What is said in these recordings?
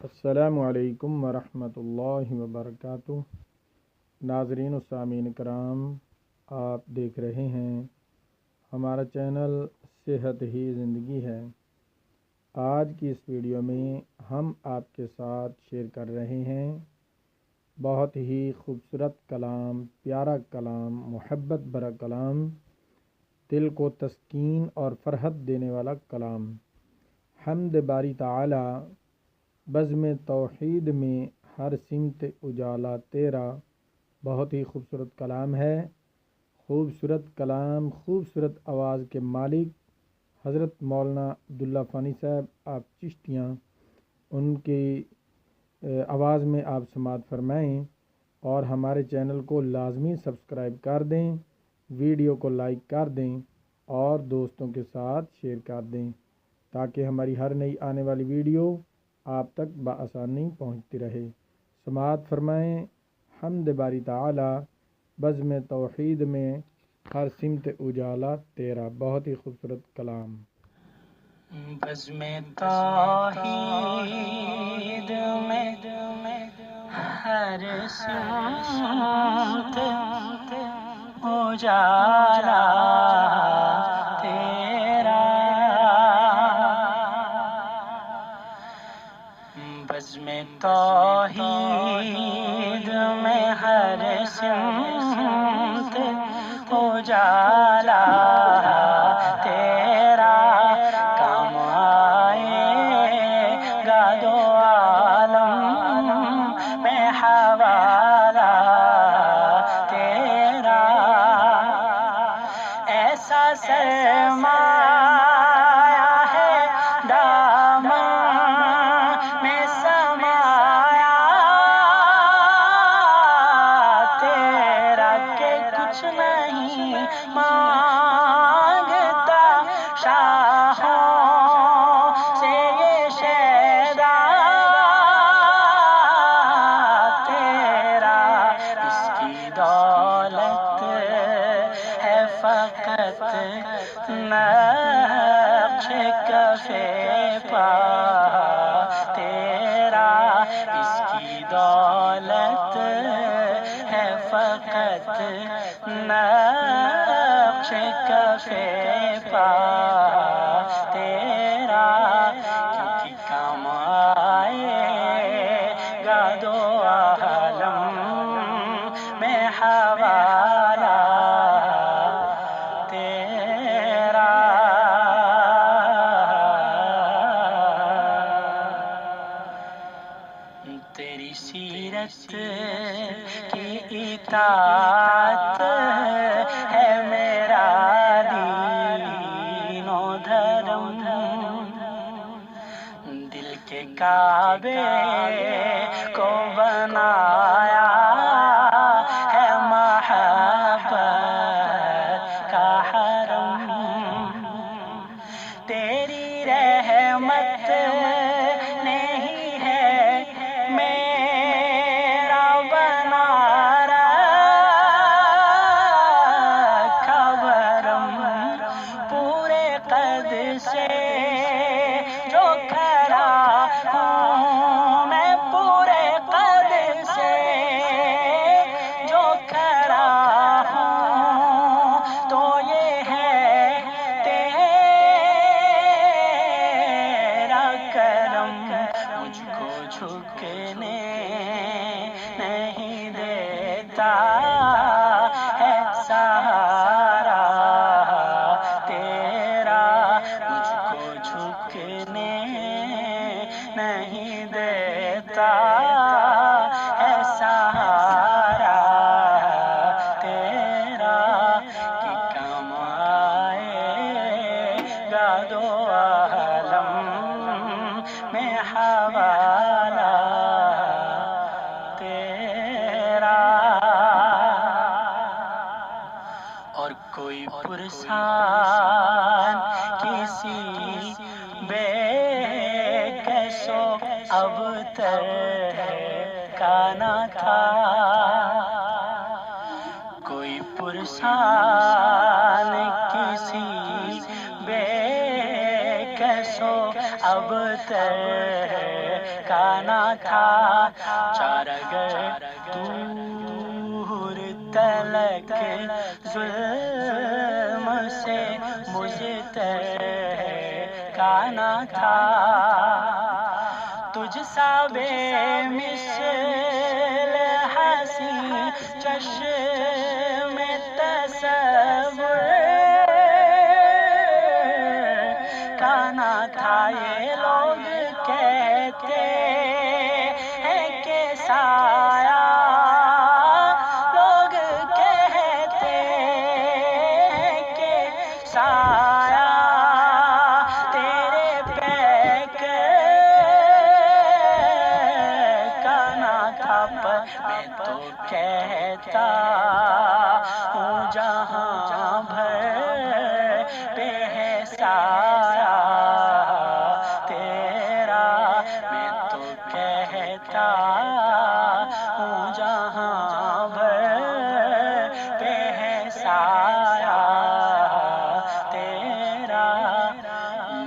السلام علیکم ورحمۃ اللہ وبرکاتہ۔ ناظرین و سامعین کرام، آپ دیکھ رہے ہیں ہمارا چینل صحت ہی زندگی ہے۔ آج کی اس ویڈیو میں ہم آپ کے ساتھ شیئر کر رہے ہیں بہت ہی خوبصورت کلام، پیارا کلام، محبت بھرا کلام، دل کو تسکین اور فرحت دینے والا کلام۔ حمد باری تعالی، بزم توحید میں ہر سمت اجالا تیرا۔ بہت ہی خوبصورت کلام ہے۔ خوبصورت کلام، خوبصورت آواز کے مالک حضرت مولانا عبداللہ فانی صاحب آپ چشتیاں، ان کی آواز میں آپ سماعت فرمائیں اور ہمارے چینل کو لازمی سبسکرائب کر دیں، ویڈیو کو لائک کر دیں اور دوستوں کے ساتھ شیئر کر دیں تاکہ ہماری ہر نئی آنے والی ویڈیو آپ تک بآسانی پہنچتی رہے۔ سماعت فرمائیں حمد باری تعالی، بزم توحید میں ہر سمت اجالا تیرا۔ بہت ہی خوبصورت کلام۔ بزم توحید میں ہر سمت اجالا تیرا، بزم توحید میں ہر سمت اجالا تیرا، کام آئے گا دو عالم میں حوالہ تیرا، ایسا سرمایہ ہے دامن میں سمایا تیرا کہ کچھ نہیں مانگتا شاہوں سے یہ شیدا تیرا، اس کی دولت ہے فقط نقش کفے پا تیرا، اس کی دولت ہے فقط نقش کفے پا تیرا، کیونکہ کام آئے گا دو عالم میں حوالہ تیرا۔ تیری سیرت کی اطاعت ہے میرا دین و دھرم، دل کے کعبے کو بنایا ہے محبت کا حرم، تیری رحمت نہیں ہے میرا بنا رکھا بھرم، پورے قد سے جو کھڑا ہوں میں، پورے قد سے جو کھڑا ہوں تو یہ ہے تیرا کرم، مجھ کو جھکنے نہیں دیتا ہے سہارا تیرا، مجھ کو جھکنے نہیں دیتا ہے سہارا تیرا، کہ کام آئے گا دو عالم میں حوالہ تیرا، اور کوئی پرسان کسی بے کسو اب تک کا نہ تھا، کوئی پرسان کسی بے کسو اب تک ٹھکانا تھا، چار اگر دور تلک ظلم سے مجترکانا تھا، تجھ سا بے مثل حسین چشم تصور کانا تھا، یہ لوگ کہتے ہیں کہ سایہ، لوگ کہتے ہیں کہ سایہ تیرے پیک کانا تھا، پر میں تو کہتا ہوں جہاں بھر پہ ہے سایہ تیرا، میں تو کہتا ہوں جہاں بھر پہ ہے سایہ تیرا،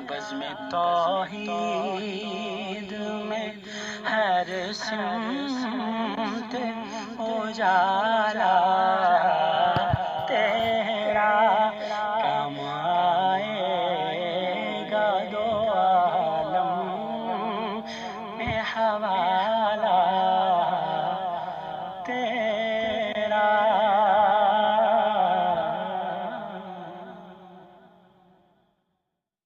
بزم توحید میں ہر سمت اجالا تیرا، کام آئے گا دو عالم میں حوالہ تیرا۔